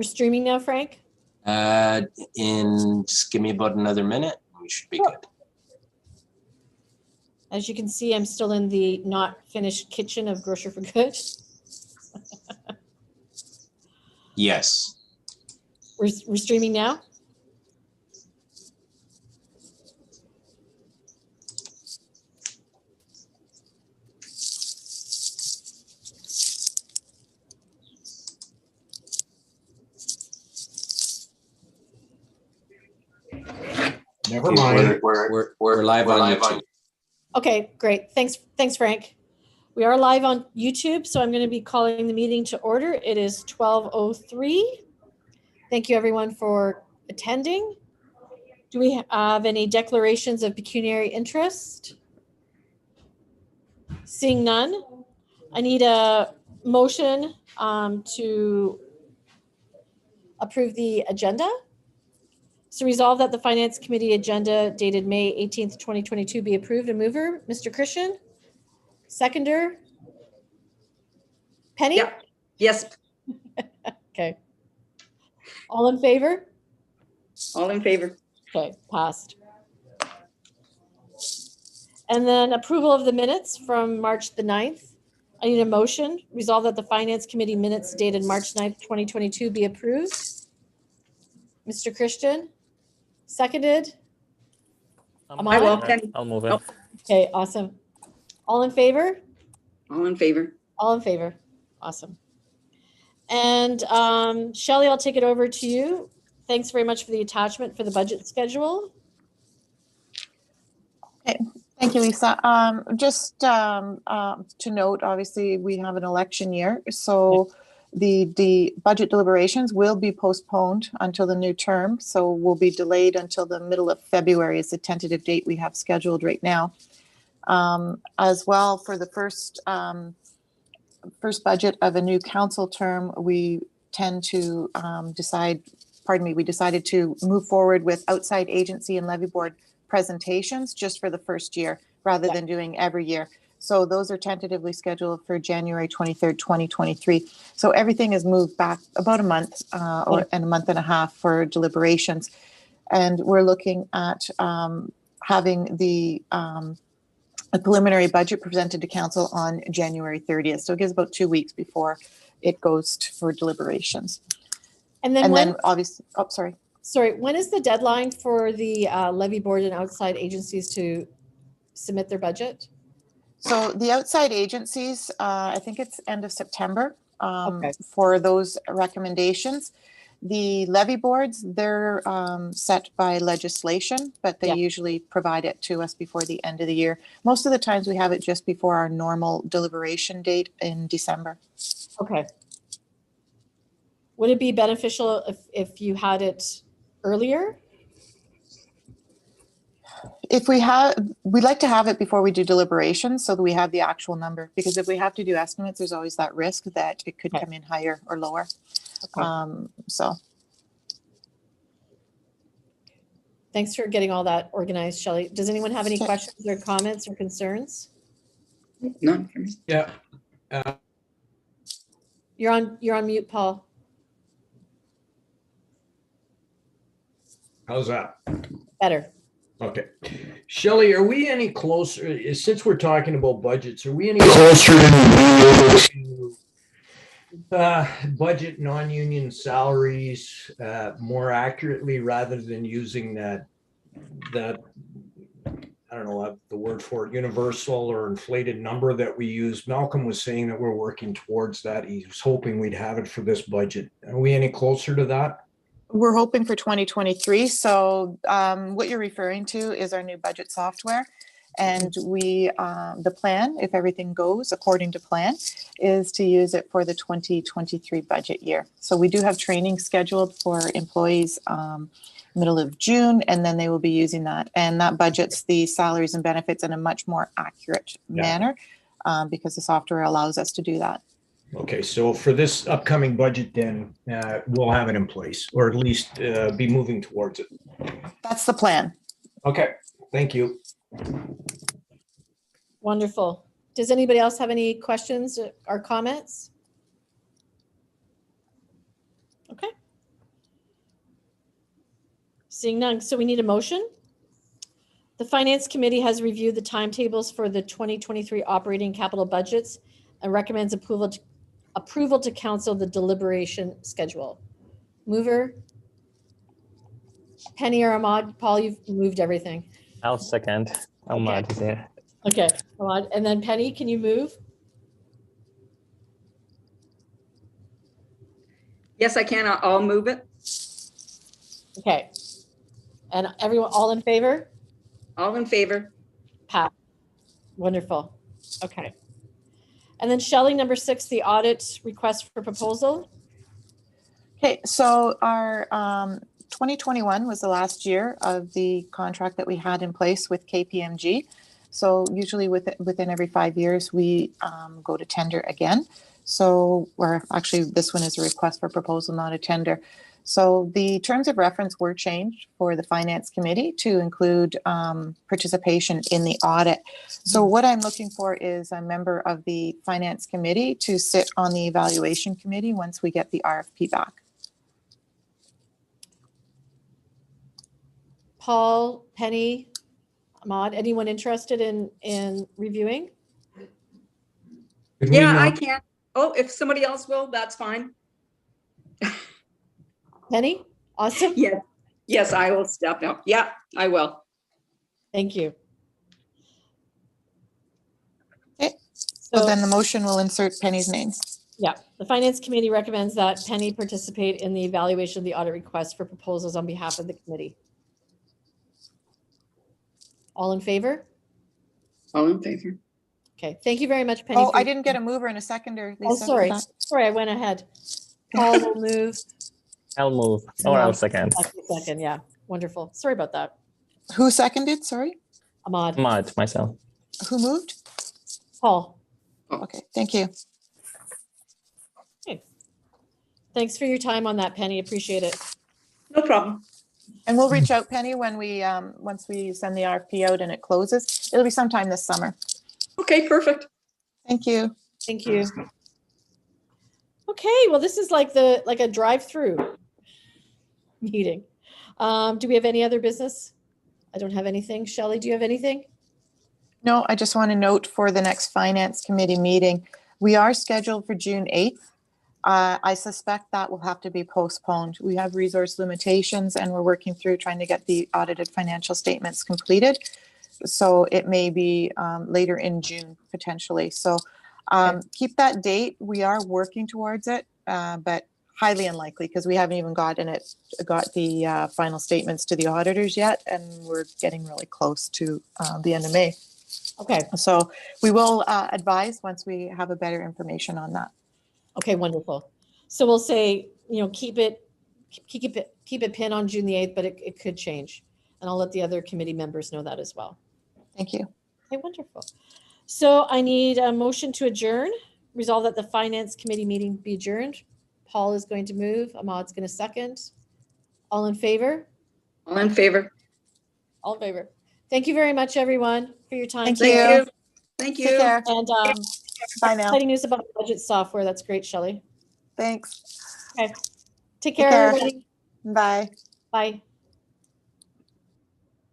We're streaming now, Frank? Just give me about another minute. We should be good. As you can see, I'm still in the not finished kitchen of Grocer for Good. Yes. We're streaming now? Never mind. We're live on YouTube. Okay, great. Thanks, Frank. We are live on YouTube, so I'm going to be calling the meeting to order. It is 12:03. Thank you, everyone, for attending. Do we have any declarations of pecuniary interest? Seeing none, I need a motion to approve the agenda. So resolve that the Finance Committee agenda dated May 18th, 2022 be approved. A mover, Mr. Christian. Seconder, Penny? Yep. Yes. Okay. All in favor? All in favor. Okay, passed. And then approval of the minutes from March the 9th. I need a motion. Resolve that the Finance Committee minutes dated March 9th, 2022 be approved. Mr. Christian? Seconded? I will. Penny. I'll move it. Oh. Okay, awesome. All in favor? All in favor. All in favor. Awesome. And Shelley, I'll take it over to you. Thanks very much for the attachment for the budget schedule. Okay. Thank you, Lisa. Just to note, obviously, we have an election year, so the budget deliberations will be postponed until the new term. So we'll be delayed until the middle of February is the tentative date we have scheduled right now. As well, for the first budget of a new council term, we tend to we decided to move forward with outside agency and levy board presentations just for the first year rather than doing every year. So those are tentatively scheduled for January 23rd, 2023. So everything is moved back about a month and a month and a half for deliberations. And we're looking at having the preliminary budget presented to council on January 30th. So it gives about 2 weeks before it goes for deliberations. And then obviously, oh, sorry. Sorry, when is the deadline for the levy board and outside agencies to submit their budget? So the outside agencies, I think it's end of September for those recommendations. The levy boards, they're set by legislation, but they usually provide it to us before the end of the year. Most of the times we have it just before our normal deliberation date in December. Okay. Would it be beneficial if you had it earlier? We'd like to have it before we do deliberations so that we have the actual number, because if we have to do estimates, there's always that risk that it could come in higher or lower. Okay. So. Thanks for getting all that organized, Shelley. Does anyone have any questions or comments or concerns? None for me. Yeah. You're on mute, Paul. How's that? Better. Okay. Shelley, are we any closer, since we're talking about budgets, are we any closer to budget non-union salaries more accurately rather than using that I don't know the word for it, universal or inflated number that we use? Malcolm was saying that we're working towards that. He was hoping we'd have it for this budget. Are we any closer to that? We're hoping for 2023. So what you're referring to is our new budget software. And the plan, if everything goes according to plan, is to use it for the 2023 budget year. So we do have training scheduled for employees middle of June, and then they will be using that. And that budgets the salaries and benefits in a much more accurate manner because the software allows us to do that. Okay, so for this upcoming budget, then we'll have it in place, or at least be moving towards it. That's the plan. Okay, thank you. Wonderful. Does anybody else have any questions or comments? Okay. Seeing none, so we need a motion. The Finance Committee has reviewed the timetables for the 2023 operating capital budgets and recommends approval to council the deliberation schedule. Mover? Penny or Ahmad? Paul, you've moved everything. I'll second. Ahmad is there. Okay, Ahmad. And then Penny, can you move? Yes, I can. I'll move it. Okay. And everyone, all in favor? All in favor. Pat. Wonderful. Okay. And then Shelley, number 6, the audit request for proposal. Okay, so our 2021 was the last year of the contract that we had in place with KPMG. So usually within every 5 years, we go to tender again. So this one is a request for proposal, not a tender. So the terms of reference were changed for the Finance Committee to include participation in the audit. So what I'm looking for is a member of the Finance Committee to sit on the Evaluation Committee once we get the RFP back. Paul, Penny, Ahmad, anyone interested in reviewing? Could we Yeah, not- I can. Oh, if somebody else will, that's fine. Penny? Awesome. Yeah. Yes, I will step up. Yeah, I will. Thank you. Okay. So then the motion will insert Penny's name. Yeah, the Finance Committee recommends that Penny participate in the evaluation of the audit request for proposals on behalf of the committee. All in favor? All in favor. Okay, thank you very much, Penny. Oh, for- I didn't get a mover and a seconder, Oh, Lisa. for sorry. that. Sorry, I went ahead. Paul will move. I'll move or I'll second. Second, yeah. Wonderful. Sorry about that. Who seconded? Sorry. Ahmad. Ahmad, myself. Who moved? Paul. Okay, thank you. Okay. Thanks for your time on that, Penny. Appreciate it. No problem. And we'll reach out, Penny, when we once we send the RFP out and it closes. It'll be sometime this summer. Okay, perfect. Thank you. Thank you. Okay, well, this is like a drive-through meeting. Do we have any other business? I don't have anything. Shelley, do you have anything? No, I just want to note for the next Finance Committee meeting, we are scheduled for June 8th. I suspect that will have to be postponed. We have resource limitations and we're working through trying to get the audited financial statements completed. So it may be later in June potentially. So keep that date. We are working towards it, but highly unlikely because we haven't even got the final statements to the auditors yet, and we're getting really close to the end of May. Okay. So we will advise once we have a better information on that. Okay, wonderful. So we'll say, keep it pinned on June the 8th, but it could change. And I'll let the other committee members know that as well. Thank you. Okay, wonderful. So I need a motion to adjourn. Resolve that the Finance Committee meeting be adjourned. Paul is going to move. Ahmad's going to second. All in favor? All in favor. All in favor. Thank you very much, everyone, for your time. Thank Thank you. you. Thank Take you. care. And Bye now. exciting news about budget software. That's great, Shelley. Thanks. Okay. Take Take care, care. everybody. Bye. Bye.